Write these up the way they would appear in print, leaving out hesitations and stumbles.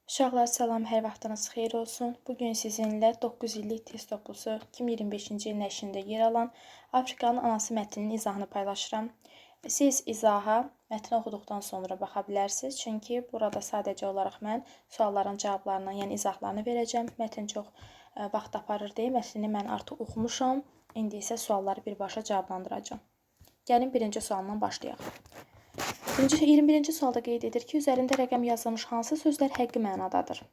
Uşaqlar salam, hər vaxtınız xeyir olsun. Bugün sizinlə 9 illik test toplusu 2025-ci il nəşrində yer alan Afrikanın anası mətninin izahını paylaşıram. Siz izaha mətni oxuduqdan sonra baxa bilərsiniz. Çünki burada sadəcə olaraq mən sualların cavablarını, yəni izahlarını verəcəm. Mətn çox vaxt aparır deyə mətnini mən artıq oxumuşam. İndi isə sualları birbaşa cavablandıracağam. Gəlin birinci sualdan başlayaq. 21-ci sualda qeyd edir ki, üzərində rəqəm yazılmış hansı sözlər həqqi mənadadır?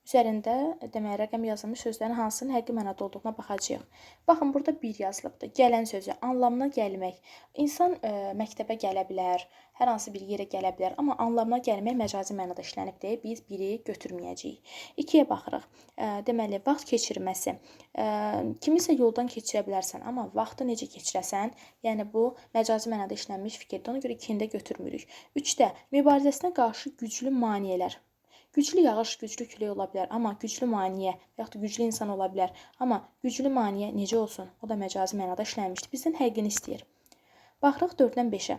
Üzərində demək rəqəm yazılmış sözlərin hansının həqqi mənada olduğuna baxacağıq. Baxın, burada bir yazılıbdır. Gələn sözü anlamına gəlmək. İnsan məktəbə gələ bilər, hər hansı bir yerə gələ bilər, amma anlamına gəlmək məcazi mənada işlənib deyə biz biri götürməyəcəyik. 2-yə baxırıq. Deməli, vaxt keçirməsi. Kimisə yoldan keçirə bilərsən, amma vaxtı necə keçirəsən, yəni bu məcazi mənada işlənmiş fikirdir. Ona görə 2-ni də götürmürük. 3-də mübarizəsinə qarşı güclü maneələr. Güclü yağış, güclü külək ola bilər, amma güclü maneə və yaxud da güclü insan ola bilər. Amma güclü maneə necə olsun? O da məcazi mənada işlənmişdir. Bizdən həqiqini istəyir. Baxırıq 4-dən 5-ə.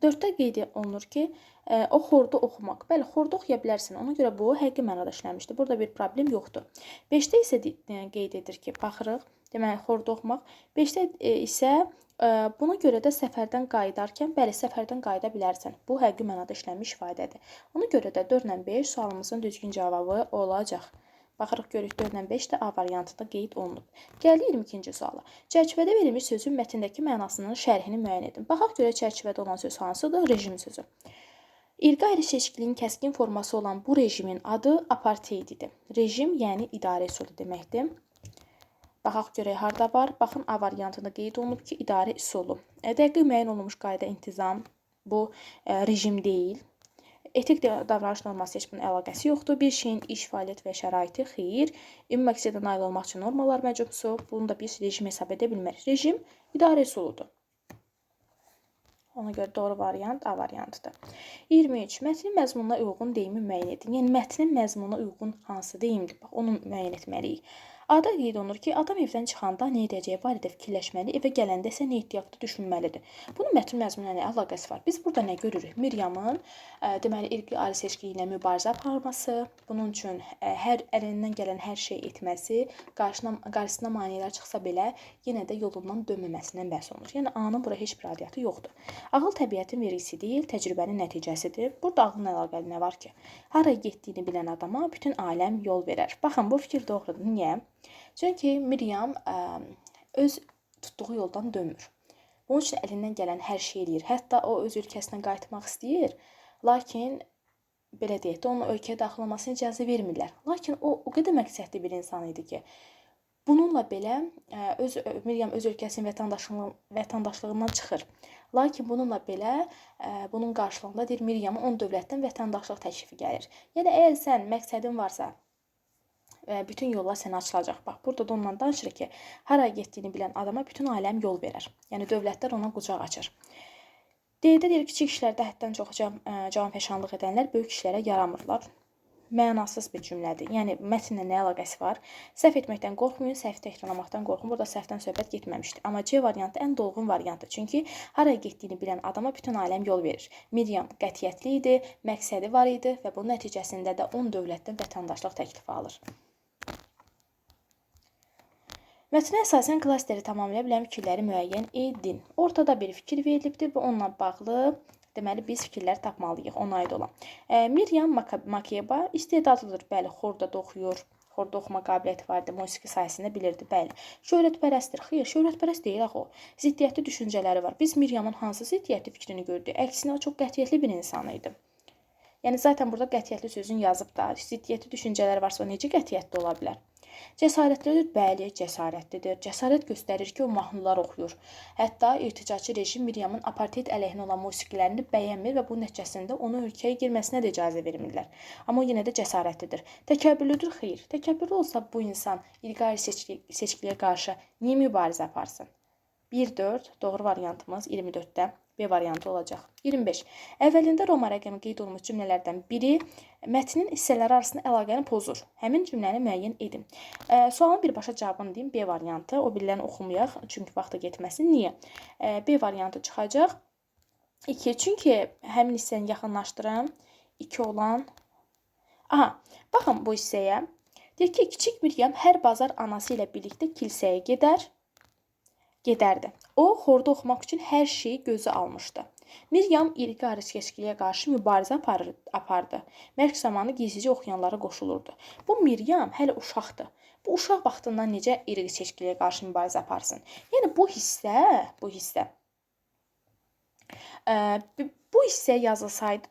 4-də qeyd olunur ki, o xorda oxumaq. Bəli, xorda oxuya bilərsən. Ona görə bu həqiqi mənada işlənmişdir. Burada bir problem yoxdur. 5-də isə qeyd edir ki, baxırıq. Deməli, xorda oxumaq. 5-də isə buna görə də səfərdən qayıdarkən, bəli, səfərdən qayıda bilərsən. Bu həqiqi mənada işlənmiş ifadədir. Ona görə də 4-lə 5 sualımızın düzgün cavabı olacaq. Baxırıq, görürük 4-lə 5 də A variantında qeyd olunub. Gəldi 22-ci suala. Çərçivədə verilmiş sözün mətndəki mənasının şərhini müəyyən edin. Baxaq görə çərçivədə olan söz hansıdır? Rejim sözü. İrqi ayrı seçkiliyin kəskin forması olan bu rejimin adı apartheididir. Rejim, yəni idarə üsulu deməkdir. Baxaq görək harda var. Baxın, A variantında qeyd olunub ki, idarə üsulu. Dəqiq müəyyən olunmuş qayda intizam bu rejim deyil. Etik davranış norması heç bunun əlaqəsi yoxdur. Bir şeyin iş, fəaliyyət və şəraiti xeyir. Ümumi məqsədə nail olmaq üçün normalar məcburiyyəti. Bunu da biz rejim hesab edə bilmərik. Rejim idarə üsuludur. Ona görə doğru variant A variantıdır. 23. Mətnin məzmununa uyğun deyimi müəyyən edin. Yəni mətnin məzmununa uyğun hansı deyimdir? Bax, onu müəyyən etməliyik. A-da qeyd olunur ki, adam evdən çıxanda nə edəcəyi barədə fikirləşməli, evə gələndə isə nə etdiyi düşünməlidir. Bunun mətn məzmununa nə əlaqəsi var? Biz burada nə görürük? Miryamın deməli irqi ayrı seçkiliyi ilə mübarizə aparması, bunun üçün hər əlindən gələn hər şey etməsi, qarşısına maneələr çıxsa belə yenə də yolundan dönməməsindən bəhs olunur. Yəni A-nın bura heç bir aidiyyatı yoxdur. Ağıl təbiətin vergisi deyil, təcrübənin nəticəsidir. Burada ağılla əlaqəli nə var ki? Haraya getdiyini bilən adama bütün aləm yol verər. Baxın, bu fikir doğrudur. Niyə? Çünki Miryam öz tutduğu yoldan dönmür. Bunun üçün əlindən gələn hər şey eləyir. Hətta o öz ölkəsinə qayıtmaq istəyir. Lakin belə deyək də, onun ölkəyə daxil olmasına icazə vermirlər. Lakin o qədər məqsədli bir insan idi ki, bununla belə Miryam öz ölkəsinin vətəndaşlığından çıxır. Lakin bununla belə bunun qarşılığında deyir Miryamın 10 dövlətdən vətəndaşlıq təklifi gəlir. Yəni əgər sən məqsədin varsa, bütün yollar sənə açılacaq. Bax, burada da ondan danışır ki, haraya getdiyini bilən adama bütün aləm yol verər. Yəni dövlətlər ona qucaq açır. D-də deyir, kiçik işlərdə həddən çox canfəşanlıq edənlər böyük işlərə yaramırlar. Mənasız bir cümlədir. Yəni mətnlə nə əlaqəsi var? Səhv etməkdən qorxmayın, səhv təkrarlamaqdan qorxun. Burada səhvdən söhbət getməmişdir. Amma C variantı ən dolğun variantdır. Çünki haraya getdiyini bilən adama bütün aləm yol verir. Miryam qətiyyətli idi, məqsədi var idi və bunun nəticəsində də 10 dövlətdən vətəndaşlıq təklifi alır. Mətnə əsasən klasteri tamamlaya bilən fikirləri müəyyən edin. Ortada bir fikir verilibdir və onunla bağlı deməli biz fikirlər tapmalıyıq ona aid olan. Miryam Makeba istedadlıdır. Bəli, xorda da oxuyur. Xorda oxuma qabiliyyəti vardı, musiqi sayəsində bilirdi. Bəli. Şöhrətpərəstdir. Xeyr, şöhrətpərəst deyil axı o. Ziddiyyətli düşüncələri var. Biz Miryamın hansı ziddiyyətli fikrini gördük? Əksinə o çox qətiyyətli bir insan idi. Yəni zaten burada qətiyyətli sözün yazıb da, ziddiyyətli düşüncələri varsa o necə qətiyyətli ola bilər? Cəsarətlidir, bəli, cəsarətlidir. Cəsarət göstərir ki, o mahnılar oxuyur. Hətta irticaçı rejim Miryamın apartheid əleyhinə olan musiqilərini bəyənmir və bu nəticəsində onu ölkəyə girməsinə də icazə vermirlər. Amma o yenə də cəsarətlidir. Təkəbbürlüdür, xeyr. Təkəbbürlü olsa bu insan irqi ayrı seçkiliyə qarşı niyə mübarizə aparsın? 1-4, doğru variantımız 24-də B variantı olacaq. 25. Əvvəlində Roma rəqəmi qeyd olunmuş cümlələrdən biri mətnin hissələri arasında əlaqəni pozur. Həmin cümləni müəyyən edin. Sualın birbaşa cavabını deyim, B variantı. O biriləni oxumayaq, çünki vaxtı getməsin. Niyə? B variantı çıxacaq. 2. Çünki həmin hissəni yaxınlaşdıram. 2 olan Aha, baxın bu hissəyə. Deyir ki, kiçik Miryam hər bazar anası ilə birlikdə kilsəyə gedərdi. O, xorda oxumaq üçün hər şeyi gözə almışdı. Miryam iri qarışkeşkiliyə qarşı mübarizə apardı. Mərk zamanı gizlicə oxuyanlara qoşulurdu. Bu Miryam hələ uşaqdır. Bu uşaq vaxtından necə iri seçkiliyə qarşı mübarizə aparsın? Yəni bu hissə bu hissə yazılsaydı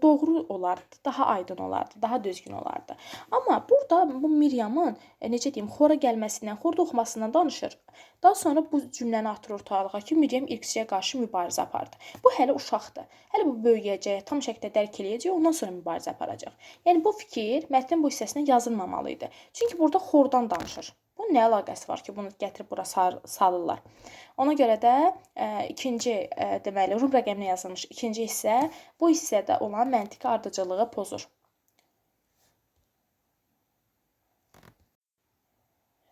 doğru olardı, daha aydın olardı, daha düzgün olardı. Amma burada bu Miryamın necə deyim, xora gəlməsindən, xorda oxumasından danışır. Daha sonra bu cümləni atır ortalığa ki, Miryam irqçiyə qarşı mübarizə apardı. Bu hələ uşaqdır. Hələ bu böyüyəcək, tam şəkildə dərk eləyəcək, ondan sonra mübarizə aparacaq. Yəni bu fikir mətnin bu hissəsinə yazılmamalı idi. Çünki burada xordan danışır. Bunun nə əlaqəsi var ki, bunu gətirib bura salırlar. Ona görə də ikinci deməli rum rəqəminə yazılmış ikinci hissə bu hissədə olan məntiqi ardıcıllığı pozur.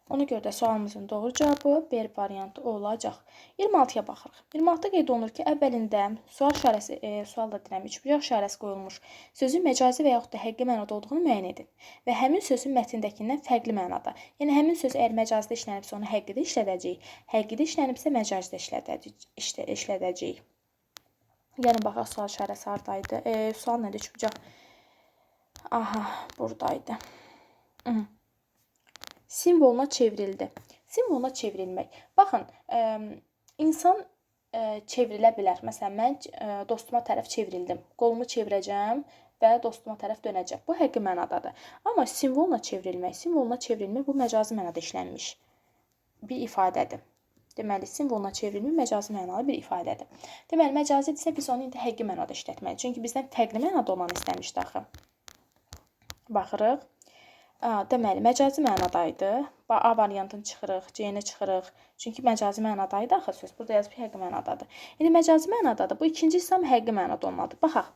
Ona görə də sualımızın doğru cavabı B variantı olacaq. 26-ya baxırıq. 26-da qeyd olunur ki, əvvəlində sualda deyirəm, üçbucaq işarəsi qoyulmuş sözün məcazi və yaxud da həqiqi mənada olduğunu müəyyən edin və həmin sözün mətndəkindən fərqli mənada. Yəni həmin söz əgər məcazda işlənibsə onu həqiqidə işlədəcəyik, həqiqidə işlənibsə məcazda işlədəcəyik. Yəni baxaq sual işarəsi hardaydı? Sual nədir? Üçbucaq. Aha, buradaydı. Simvoluna çevrildi. Simvoluna çevrilmək. Baxın, insan çevrilə bilər. Məsələn, mən dostuma tərəf çevrildim. Qolumu çevirəcəm və dostuma tərəf dönəcəm. Bu həqiqi mənadadır. Amma simvoluna çevrilmək bu məcazi mənada işlənmiş bir ifadədir. Deməli, simvoluna çevrilmək məcazi mənalı bir ifadədir. Deməli, məcazidirsə biz onu indi həqiqi mənada işlətməliyik. Çünki bizdən fərqli mənada olanı istəmişdi axı. Baxırıq. Deməli, məcazi mənadaydı. A variantını çıxırıq, C-ni çıxırıq. Çünki məcazi mənadaydı axı söz. Burada yazıb həqiqi mənadadır. İndi məcazi mənadadır. Bu ikinci hissəm həqiqi mənada olmalıdır. Baxaq.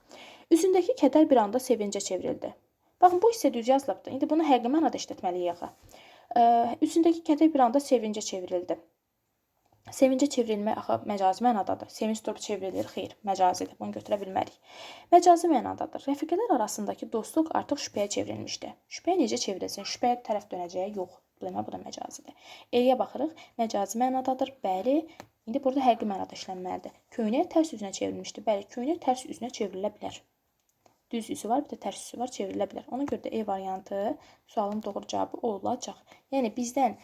Üzündəki kədər bir anda sevincə çevrildi. Baxın, bu hissə düz yazılıbdır. İndi bunu həqiqi mənada işlətməliyik axı. Üzündəki kədər bir anda sevincə çevrildi. Sevincə çevrilmək axı məcazi mənadadır. Sevinç durub çevrilir, xeyr, məcazidir. Bunu götürə bilmərik. Məcazi mənadadır. Rəfiqələr arasındakı dostluq artıq şübhəyə çevrilmişdi. Şübhəyə necə çevrilsin? Şübhəyə tərəf dönəcəyi yox. Demək, bu da məcazidir. E-yə baxırıq. Məcazi mənadadır. Bəli. İndi burada həqiqi mənada işlənməlidir. Köynək tərs üzünə çevrilmişdi. Bəli, köynək tərs üzünə çevrilə bilər. Düz üzü var, bir də tərs üzü var, çevrilə bilər. Ona görə də E variantı sualın doğru cavabı olacaq. Yəni bizdən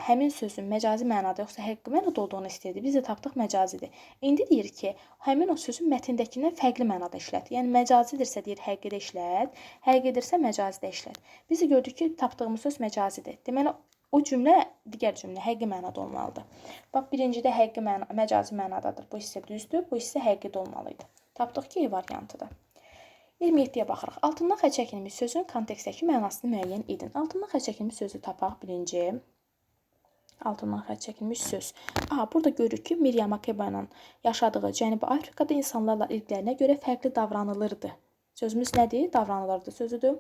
həmin sözün məcazi mənada yoxsa həqiqi mənada olduğunu istəyirdi. Biz də tapdıq məcazidir. İndi deyir ki, həmin o sözün mətndəkindən fərqli mənada işlət. Yəni məcazidirsə deyir həqiqidə işlət, həqiqidirsə məcazidə işlət. Biz də gördük ki, tapdığımız söz məcazidir. Deməli o cümlə digər cümlə həqiqi mənada olmalıdır. Bax, birincidə məcazi mənadadır. Bu hissə düzdür, bu hissə həqiqidə olmalı idi. Tapdıq ki, E variantıdır. 27-yə baxırıq. Altından xətt çəkilmiş sözün kontekstdəki mənasını müəyyən edin. Altından xətt çəkilmiş sözü tapaq birinci. Altından xətt çəkilmiş söz. Burada görürük ki, Miryam Makebanın yaşadığı Cənubi Afrikada insanlarla irqlərinə görə fərqli davranılırdı. Sözümüz nədir? Davranılırdı sözüdür.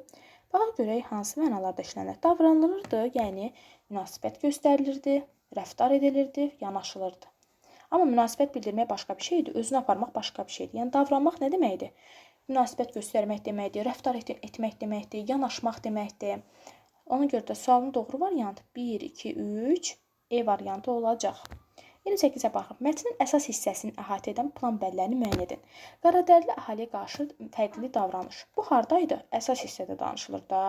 Baxaq görək hansı mənalarda işlənir. Davranılırdı, yəni münasibət göstərilirdi, rəftar edilirdi, yanaşılırdı. Amma münasibət bildirmək başqa bir şeydir, özünü aparmaq başqa bir şeydir. Yəni davranmaq nə deməkdir? Münasibət göstərmək deməkdir, rəftar etmək deməkdir, yanaşmaq deməkdir. Ona görə də sualın doğru variantı 1, 2, 3 E variantı olacaq. 28-ə baxın. Mətnin əsas hissəsini əhatə edən plan bəllərini müəyyən edin. Qaradərili əhaliyə qarşı fərqli davranış. Bu hardaydı? Əsas hissədə danışılır da.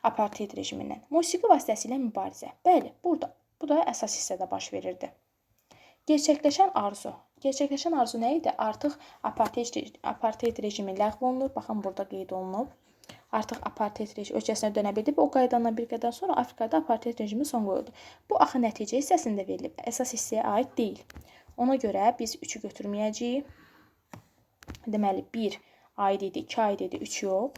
Apartheid rejimindən. Musiqi vasitəsilə mübarizə. Bəli, burada. Bu da əsas hissədə baş verirdi. Gerçəkləşən arzu. Gerçəkləşən arzu nə idi? Artıq apartheid rejimi ləğv olunur. Baxın, burada qeyd olunub. Artıq apartheid rejimi ölkəsinə dönə bildi və o qaydandan bir qədər sonra Afrikada apartheid rejimi son qoyuldu. Bu axı nəticə hissəsində verilib. Əsas hissəyə aid deyil. Ona görə biz 3-ü götürməyəcəyik. Deməli, 1 aid idi, 2 aid idi, 3 yox.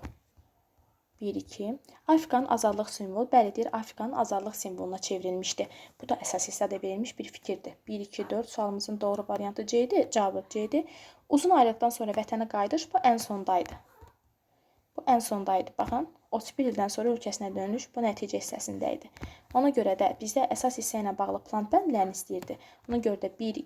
1, 2. Afrikanın azadlıq simvolu, bəli deyir, Afrikanın azadlıq simvoluna çevrilmişdi. Bu da əsas hissədə verilmiş bir fikirdir. 1, 2, 4 sualımızın doğru variantı C-dir, cavabı C-dir. Uzun ayrılıqdan sonra vətənə qayıdış bu ən sondaydı. Bu ən sondaydı, baxın. 31 ildən sonra ölkəsinə dönüş bu nəticə hissəsində idi. Ona görə də bizdə əsas hissə ilə bağlı plan bəndlərini istəyirdi. Ona görə də 1,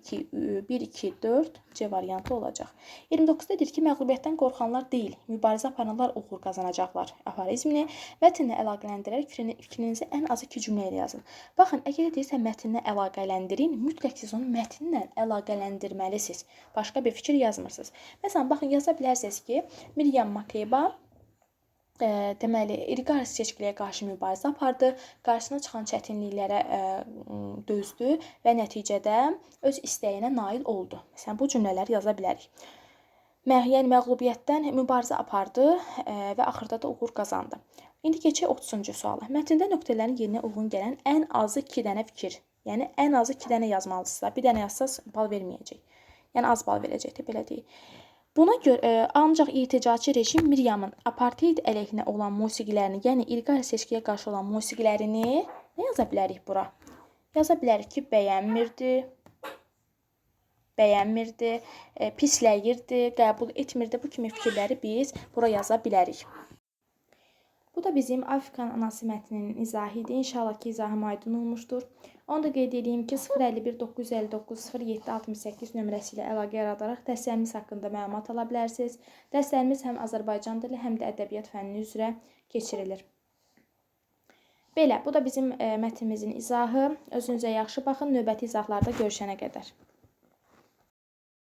2, 4 C variantı olacaq. 29-da deyir ki, məğlubiyyətdən qorxanlar deyil, mübarizə aparanlar uğur qazanacaqlar aforizmini mətnlə əlaqələndirərək fikrinizi ən azı 2 cümlə ilə yazın. Baxın, əgər deyirsə mətnlə əlaqələndirin, mütləq siz onu mətnlə əlaqələndirməlisiniz. Başqa bir fikir yazmırsınız. Məsələn, baxın, yaza bilərsiniz ki, Miriam Makeba deməli, irqi seçkiliyə qarşı mübarizə apardı, qarşısına çıxan çətinliklərə dözdü və nəticədə öz istəyinə nail oldu. Məsələn, bu cümlələri yaza bilərik. Yəni, məğlubiyyətdən mübarizə apardı və axırda da uğur qazandı. İndi keçək 30-cu suala. Mətndə nöqtələrin yerinə uyğun gələn ən azı 2 dənə fikir. Yəni, ən azı 2 dənə yazmalısınız. Bir dənə yazsaz bal verməyəcək. Yəni, az bal verəcəkdir, belə deyək. Buna görə ancaq irticaçı rejim Miriamın apartheid əleyhinə olan musiqilərini, yəni irqi seçkiyə qarşı olan musiqilərini nə yaza bilərik bura? Yaza bilərik ki, bəyənmirdi, pisləyirdi, qəbul etmirdi. Bu kimi fikirləri biz bura yaza bilərik. Bu da bizim Afrikanın anası mətninin izahı idi. İnşallah ki, izahım aydın olmuşdur. Onu da qeyd edeyim ki, 051 959 07 68 nömrəsi ilə əlaqə yaradaraq dərslərimiz haqqında məlumat ala bilərsiniz. Dərslərimiz həm Azərbaycan dili, həm də ədəbiyyat fənni üzrə keçirilir. Belə, bu da bizim mətnimizin izahı. Özünüzə yaxşı baxın. Növbəti izahlarda görüşənə qədər.